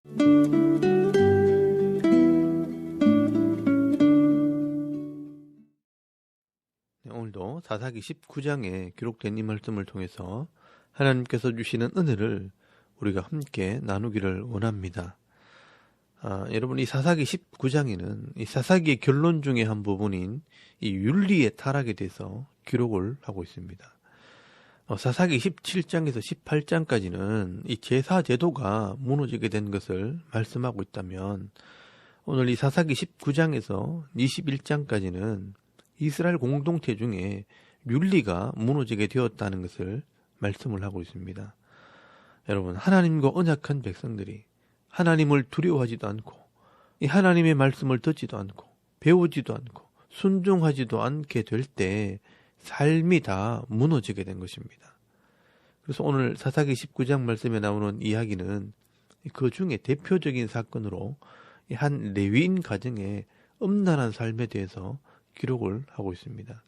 네, 오늘도 사사기 19장에 기록된 이 말씀을 통해서 하나님께서 주시는 은혜를 우리가 함께 나누기를 원합니다. 여러분, 이 사사기 19장에는 이 사사기의 결론 중에 한 부분인 이 윤리의 타락에 대해서 기록을 하고 있습니다. 사사기 17장에서 18장까지는 이 제사 제도가 무너지게 된 것을 말씀하고 있다면, 오늘 이 사사기 19장에서 21장까지는 이스라엘 공동체 중에 윤리가 무너지게 되었다는 것을 말씀을 하고 있습니다. 여러분, 하나님과 언약한 백성들이 하나님을 두려워하지도 않고 이 하나님의 말씀을 듣지도 않고 배우지도 않고 순종하지도 않게 될 때 삶이 다 무너지게 된 것입니다. 그래서 오늘 사사기 19장 말씀에 나오는 이야기는 그 중에 대표적인 사건으로 한 레위인 가정의 음란한 삶에 대해서 기록을 하고 있습니다.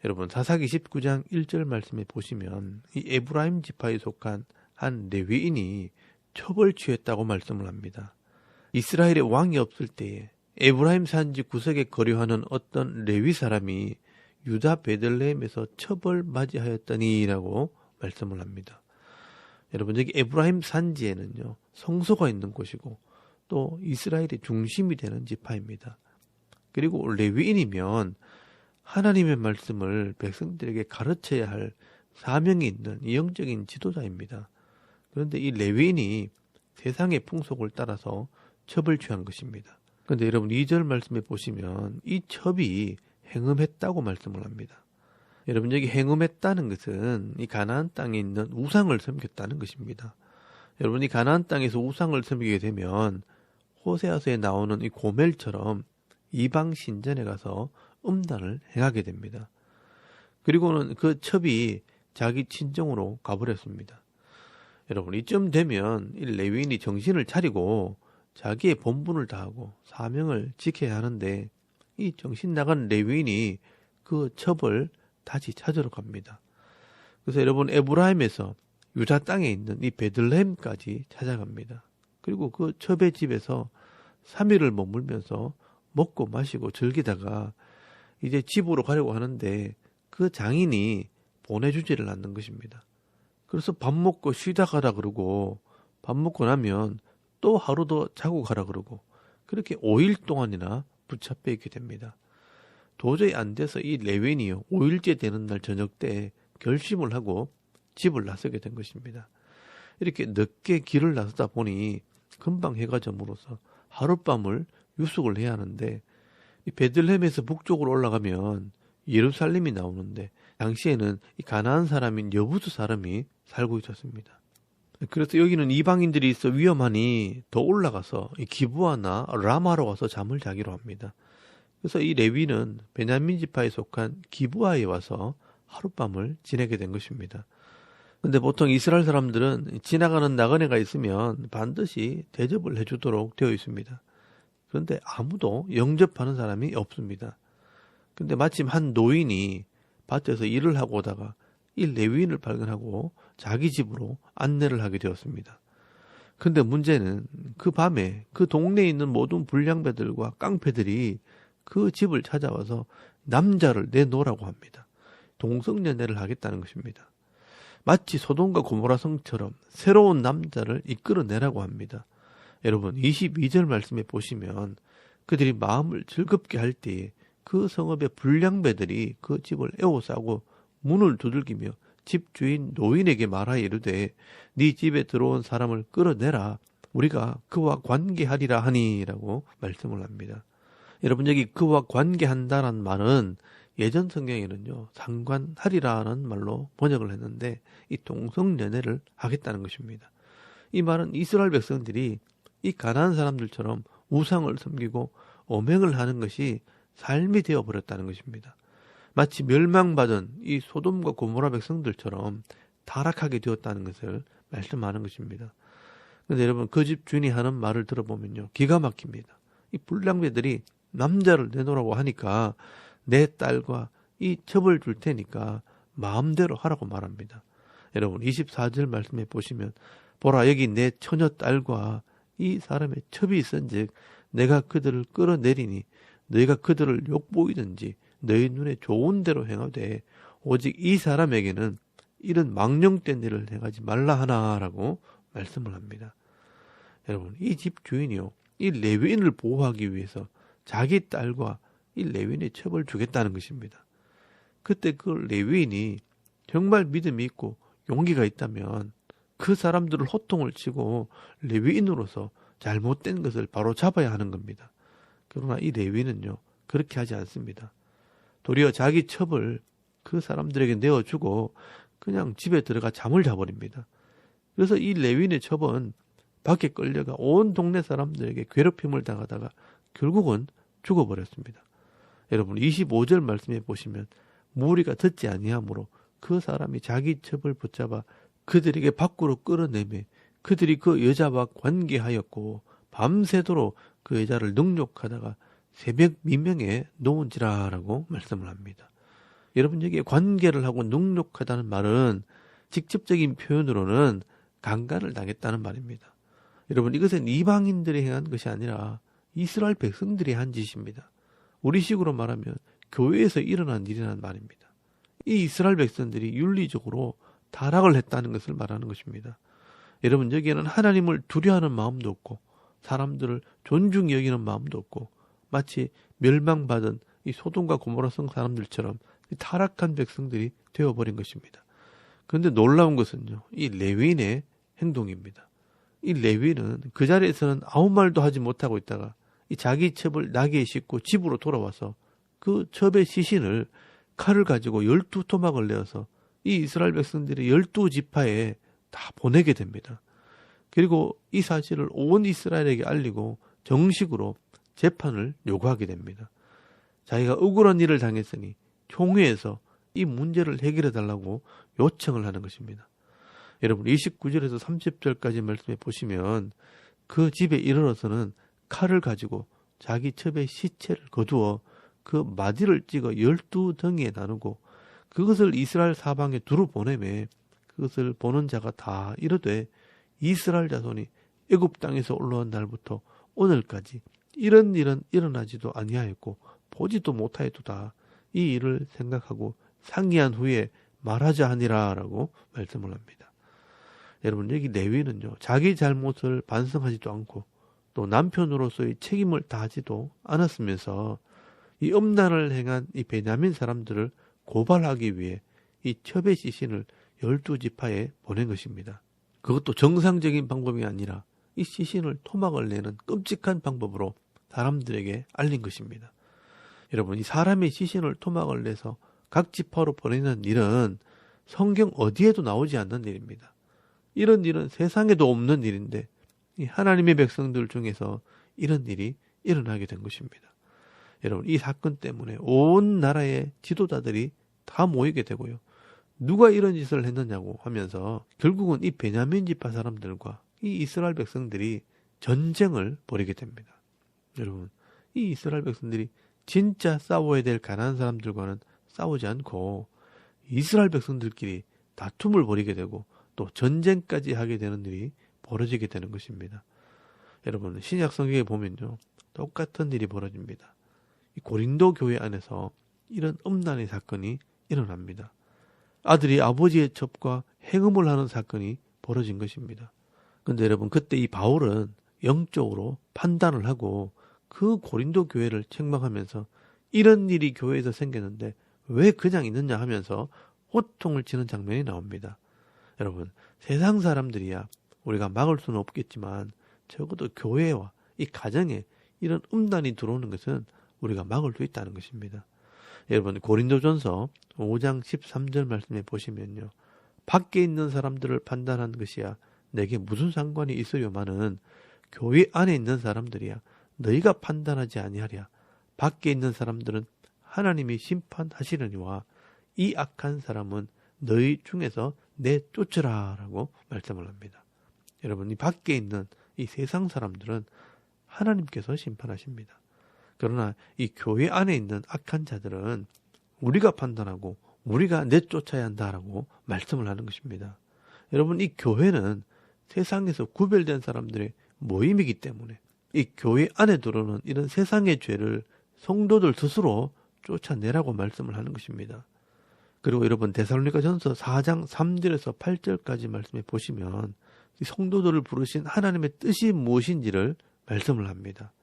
여러분, 사사기 19장 1절 말씀에 보시면 이 에브라임 지파에 속한 한 레위인이 첩을 취했다고 말씀을 합니다. 이스라엘의 왕이 없을 때에 에브라임 산지 구석에 거류하는 어떤 레위 사람이 유다 베들레헴에서 첩을 맞이하였더니라고 말씀을 합니다. 여러분, 여기 에브라임 산지에는요, 성소가 있는 곳이고 또 이스라엘의 중심이 되는 지파입니다. 그리고 레위인이면 하나님의 말씀을 백성들에게 가르쳐야 할 사명이 있는 영적인 지도자입니다. 그런데 이 레위인이 세상의 풍속을 따라서 첩을 취한 것입니다. 그런데 여러분, 2절 말씀에 보시면 이 첩이 행음했다고 말씀을 합니다. 여러분, 여기 행음했다는 것은 이 가나안 땅에 있는 우상을 섬겼다는 것입니다. 여러분, 이 가나안 땅에서 우상을 섬기게 되면 호세아서에 나오는 이 고멜처럼 이방 신전에 가서 음란을 행하게 됩니다. 그리고는 그 첩이 자기 친정으로 가버렸습니다. 여러분, 이쯤 되면 이 레위인이 정신을 차리고 자기의 본분을 다하고 사명을 지켜야 하는데, 이 정신 나간 레위인이 그 첩을 다시 찾으러 갑니다. 그래서 여러분, 에브라임에서 유다 땅에 있는 이 베들레헴까지 찾아갑니다. 그리고 그 첩의 집에서 3일을 머물면서 먹고 마시고 즐기다가 이제 집으로 가려고 하는데 그 장인이 보내주지를 않는 것입니다. 그래서 밥 먹고 쉬다 가라 그러고, 밥 먹고 나면 또 하루 더 자고 가라 그러고, 그렇게 5일 동안이나 붙잡혀 있게 됩니다. 도저히 안 돼서 이 레위인이요, 5일째 되는 날 저녁 때 결심을 하고 집을 나서게 된 것입니다. 이렇게 늦게 길을 나서다 보니 금방 해가 저물어서 하룻밤을 유숙을 해야 하는데, 이 베들레헴에서 북쪽으로 올라가면 예루살렘이 나오는데, 당시에는 이 가나안 사람인 여부수 사람이 살고 있었습니다. 그래서 여기는 이방인들이 있어 위험하니 더 올라가서 이 기브아나 라마로 와서 잠을 자기로 합니다. 그래서 이 레위는 베냐민 지파에 속한 기브아에 와서 하룻밤을 지내게 된 것입니다. 근데 보통 이스라엘 사람들은 지나가는 나그네가 있으면 반드시 대접을 해주도록 되어 있습니다. 그런데 아무도 영접하는 사람이 없습니다. 근데 마침 한 노인이 밭에서 일을 하고 오다가 이 레위인을 발견하고 자기 집으로 안내를 하게 되었습니다. 근데 문제는 그 밤에 그 동네에 있는 모든 불량배들과 깡패들이 그 집을 찾아와서 남자를 내놓으라고 합니다. 동성연애를 하겠다는 것입니다. 마치 소돔과 고모라 성처럼 새로운 남자를 이끌어내라고 합니다. 여러분, 22절 말씀에 보시면 그들이 마음을 즐겁게 할 때에 그 성읍의 불량배들이 그 집을 에워싸고 문을 두들기며 집주인 노인에게 말하여 이르되 네 집에 들어온 사람을 끌어내라, 우리가 그와 관계하리라 하니라고 말씀을 합니다. 여러분, 여기 그와 관계한다는 말은 예전 성경에는요, 상관하리라는 말로 번역을 했는데 이 동성연애를 하겠다는 것입니다. 이 말은 이스라엘 백성들이 이 가나안 사람들처럼 우상을 섬기고 오맹을 하는 것이 삶이 되어버렸다는 것입니다. 마치 멸망받은 이 소돔과 고모라 백성들처럼 타락하게 되었다는 것을 말씀하는 것입니다. 그런데 여러분, 그 집 주인이 하는 말을 들어보면요, 기가 막힙니다. 이 불량배들이 남자를 내놓으라고 하니까 내 딸과 이 첩을 줄 테니까 마음대로 하라고 말합니다. 여러분, 24절 말씀해 보시면 보라, 여기 내 처녀 딸과 이 사람의 첩이 있은즉 내가 그들을 끌어내리니 너희가 그들을 욕보이든지 너희 눈에 좋은 대로 행하되 오직 이 사람에게는 이런 망령된 일을 행하지 말라 하나라고 말씀을 합니다. 여러분, 이 집 주인이요, 이 레위인을 보호하기 위해서 자기 딸과 이 레위인의 첩을 주겠다는 것입니다. 그때 그 레위인이 정말 믿음이 있고 용기가 있다면 그 사람들을 호통을 치고 레위인으로서 잘못된 것을 바로 잡아야 하는 겁니다. 그러나 이 레위인은요, 그렇게 하지 않습니다. 도리어 자기 첩을 그 사람들에게 내어주고 그냥 집에 들어가 잠을 자버립니다. 그래서 이 레위인의 첩은 밖에 끌려가 온 동네 사람들에게 괴롭힘을 당하다가 결국은 죽어버렸습니다. 여러분, 25절 말씀에 보시면 무리가 듣지 아니하므로 그 사람이 자기 첩을 붙잡아 그들에게 밖으로 끌어내매 그들이 그 여자와 관계하였고 밤새도록 그 여자를 능욕하다가 새벽 미명에 놓은지라라고 말씀을 합니다. 여러분, 여기에 관계를 하고 능욕하다는 말은 직접적인 표현으로는 강간을 당했다는 말입니다. 여러분, 이것은 이방인들이 행한 것이 아니라 이스라엘 백성들이 한 짓입니다. 우리식으로 말하면 교회에서 일어난 일이라는 말입니다. 이 이스라엘 백성들이 윤리적으로 타락을 했다는 것을 말하는 것입니다. 여러분, 여기에는 하나님을 두려워하는 마음도 없고 사람들을 존중히 여기는 마음도 없고 마치 멸망받은 이 소돔과 고모라성 사람들처럼 타락한 백성들이 되어버린 것입니다. 그런데 놀라운 것은요, 이 레위인의 행동입니다. 이 레위인은 그 자리에서는 아무 말도 하지 못하고 있다가 이 자기 첩을 나귀에 싣고 집으로 돌아와서 그 첩의 시신을 칼을 가지고 12토막을 내어서 이 이스라엘 백성들의 12지파에 다 보내게 됩니다. 그리고 이 사실을 온 이스라엘에게 알리고 정식으로 재판을 요구하게 됩니다. 자기가 억울한 일을 당했으니 총회에서 이 문제를 해결해 달라고 요청을 하는 것입니다. 여러분, 29절에서 30절까지 말씀해 보시면 그 집에 이르러서는 칼을 가지고 자기 첩의 시체를 거두어 그 마디를 찍어 12덩이에 나누고 그것을 이스라엘 사방에 두루 보내매 그것을 보는 자가 다 이르되 이스라엘 자손이 애굽 땅에서 올라온 날부터 오늘까지 이런 일은 일어나지도 아니하였고 보지도 못하였도다. 이 일을 생각하고 상의한 후에 말하자 하니라라고 말씀을 합니다. 여러분, 여기 레위는요, 자기 잘못을 반성하지도 않고 또 남편으로서의 책임을 다하지도 않았으면서 이 음란을 행한 이 베냐민 사람들을 고발하기 위해 이 첩의 시신을 12지파에 보낸 것입니다. 그것도 정상적인 방법이 아니라 이 시신을 토막을 내는 끔찍한 방법으로 사람들에게 알린 것입니다. 여러분, 이 사람의 시신을 토막을 내서 각 지파로 보내는 일은 성경 어디에도 나오지 않는 일입니다. 이런 일은 세상에도 없는 일인데 이 하나님의 백성들 중에서 이런 일이 일어나게 된 것입니다. 여러분, 이 사건 때문에 온 나라의 지도자들이 다 모이게 되고요. 누가 이런 짓을 했느냐고 하면서 결국은 이 베냐민 지파 사람들과 이 이스라엘 백성들이 전쟁을 벌이게 됩니다. 여러분, 이 이스라엘 백성들이 진짜 싸워야 될 가난한 사람들과는 싸우지 않고 이스라엘 백성들끼리 다툼을 벌이게 되고 또 전쟁까지 하게 되는 일이 벌어지게 되는 것입니다. 여러분, 신약 성경에 보면요, 똑같은 일이 벌어집니다. 이 고린도 교회 안에서 이런 음란의 사건이 일어납니다. 아들이 아버지의 첩과 행음을 하는 사건이 벌어진 것입니다. 그런데 여러분, 그때 이 바울은 영적으로 판단을 하고 그 고린도 교회를 책망하면서 이런 일이 교회에서 생겼는데 왜 그냥 있느냐 하면서 호통을 치는 장면이 나옵니다. 여러분, 세상 사람들이야 우리가 막을 수는 없겠지만 적어도 교회와 이 가정에 이런 음란이 들어오는 것은 우리가 막을 수 있다는 것입니다. 여러분, 고린도전서 5장 13절 말씀에 보시면요, 밖에 있는 사람들을 판단한 것이야 내게 무슨 상관이 있어요마는 교회 안에 있는 사람들이야 너희가 판단하지 아니하랴. 밖에 있는 사람들은 하나님이 심판하시려니와 이 악한 사람은 너희 중에서 내쫓으라 라고 말씀을 합니다. 여러분, 이 밖에 있는 이 세상 사람들은 하나님께서 심판하십니다. 그러나 이 교회 안에 있는 악한 자들은 우리가 판단하고 우리가 내쫓아야 한다라고 말씀을 하는 것입니다. 여러분, 이 교회는 세상에서 구별된 사람들의 모임이기 때문에 이 교회 안에 들어오는 이런 세상의 죄를 성도들 스스로 쫓아내라고 말씀을 하는 것입니다. 그리고 여러분 데살로니가전서 4장 3절에서 8절까지 말씀해 보시면 이 성도들을 부르신 하나님의 뜻이 무엇인지를 말씀을 합니다.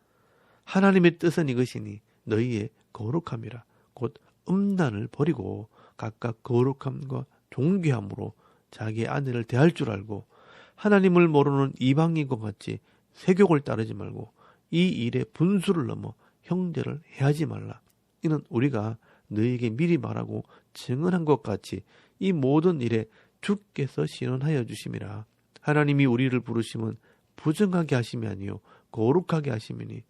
하나님의 뜻은 이것이니 너희의 거룩함이라. 곧 음란을 버리고 각각 거룩함과 존귀함으로 자기의 아내를 대할 줄 알고 하나님을 모르는 이방인과 같이 세욕을 따르지 말고 이 일에 분수를 넘어 형제를 해하지 말라. 이는 우리가 너희에게 미리 말하고 증언한 것 같이 이 모든 일에 주께서 신원하여 주심이라. 하나님이 우리를 부르심은 부정하게 하심이 아니요 거룩하게 하심이니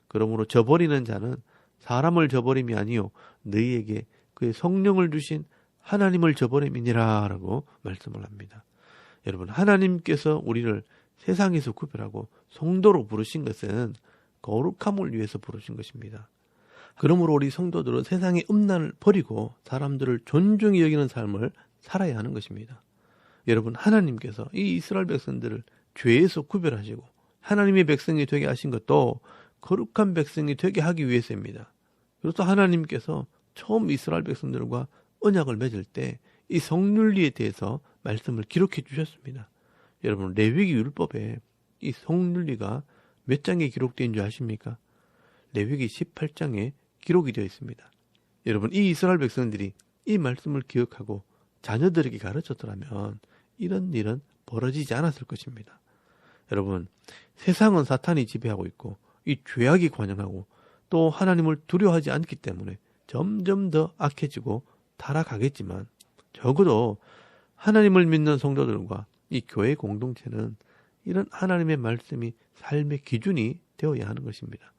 그러므로 저버리는 자는 사람을 저버림이 아니요 너희에게 그의 성령을 주신 하나님을 저버림이니라 라고 말씀을 합니다. 여러분 하나님께서 우리를 세상에서 구별하고 성도로 부르신 것은 거룩함을 위해서 부르신 것입니다. 그러므로 우리 성도들은 세상의 음란을 버리고 사람들을 존중히 여기는 삶을 살아야 하는 것입니다. 여러분 하나님께서 이 이스라엘 백성들을 죄에서 구별하시고 하나님의 백성이 되게 하신 것도 거룩한 백성이 되게 하기 위해서입니다. 그래서 하나님께서 처음 이스라엘 백성들과 언약을 맺을 때 이 성윤리에 대해서 말씀을 기록해 주셨습니다. 여러분 레위기 율법에 이 성윤리가 몇 장에 기록된 줄 아십니까? 레위기 18장에 기록이 되어 있습니다. 여러분 이 이스라엘 백성들이 이 말씀을 기억하고 자녀들에게 가르쳤더라면 이런 일은 벌어지지 않았을 것입니다. 여러분 세상은 사탄이 지배하고 있고 이 죄악이 관영하고 또 하나님을 두려워하지 않기 때문에 점점 더 악해지고 타락하겠지만 적어도 하나님을 믿는 성도들과 이 교회 공동체는 이런 하나님의 말씀이 삶의 기준이 되어야 하는 것입니다.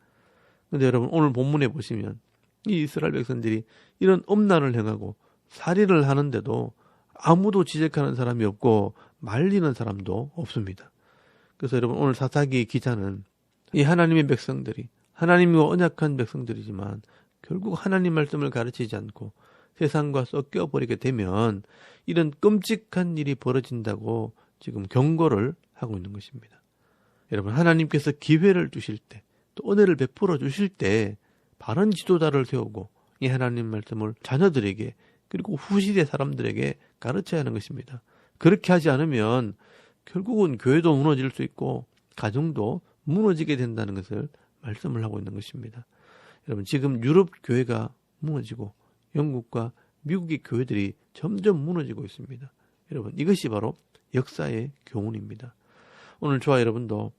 그런데 여러분 오늘 본문에 보시면 이 이스라엘 백성들이 이런 음란을 행하고 살인을 하는데도 아무도 지적하는 사람이 없고 말리는 사람도 없습니다. 그래서 여러분 오늘 사사기 기자는 이 하나님의 백성들이 하나님과 언약한 백성들이지만 결국 하나님 말씀을 가르치지 않고 세상과 섞여버리게 되면 이런 끔찍한 일이 벌어진다고 지금 경고를 하고 있는 것입니다. 여러분 하나님께서 기회를 주실 때 또 은혜를 베풀어 주실 때 바른 지도자를 세우고 이 하나님 말씀을 자녀들에게 그리고 후시대 사람들에게 가르쳐야 하는 것입니다. 그렇게 하지 않으면 결국은 교회도 무너질 수 있고 가정도 무너지게 된다는 것을 말씀을 하고 있는 것입니다. 여러분 지금 유럽 교회가 무너지고 영국과 미국의 교회들이 점점 무너지고 있습니다. 여러분 이것이 바로 역사의 교훈입니다. 오늘 저와 여러분도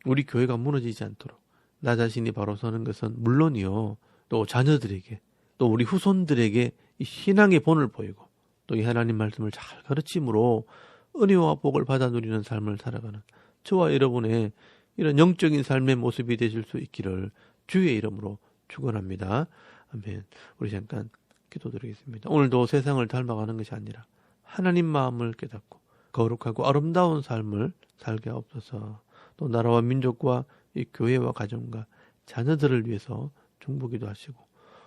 우리 교회가 무너지지 않도록 나 자신이 바로 서는 것은 물론이요 또 자녀들에게 또 우리 후손들에게 이 신앙의 본을 보이고 또 이 하나님 말씀을 잘 가르침으로 은혜와 복을 받아 누리는 삶을 살아가는 저와 여러분의 이런 영적인 삶의 모습이 되실 수 있기를 주의 이름으로 축원합니다. 아멘. 우리 잠깐 기도드리겠습니다. 오늘도 세상을 닮아가는 것이 아니라 하나님 마음을 깨닫고 거룩하고 아름다운 삶을 살게 하옵소서. 또 나라와 민족과 이 교회와 가정과 자녀들을 위해서 중보기도 하시고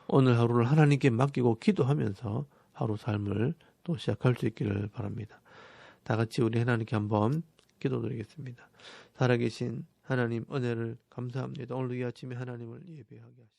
오늘 하루를 하나님께 맡기고 기도하면서 하루 삶을 또 시작할 수 있기를 바랍니다. 다 같이 우리 하나님께 한번 기도드리겠습니다. 살아계신 하나님 은혜를 감사합니다. 오늘 이 아침에 하나님을 예배하게 하시고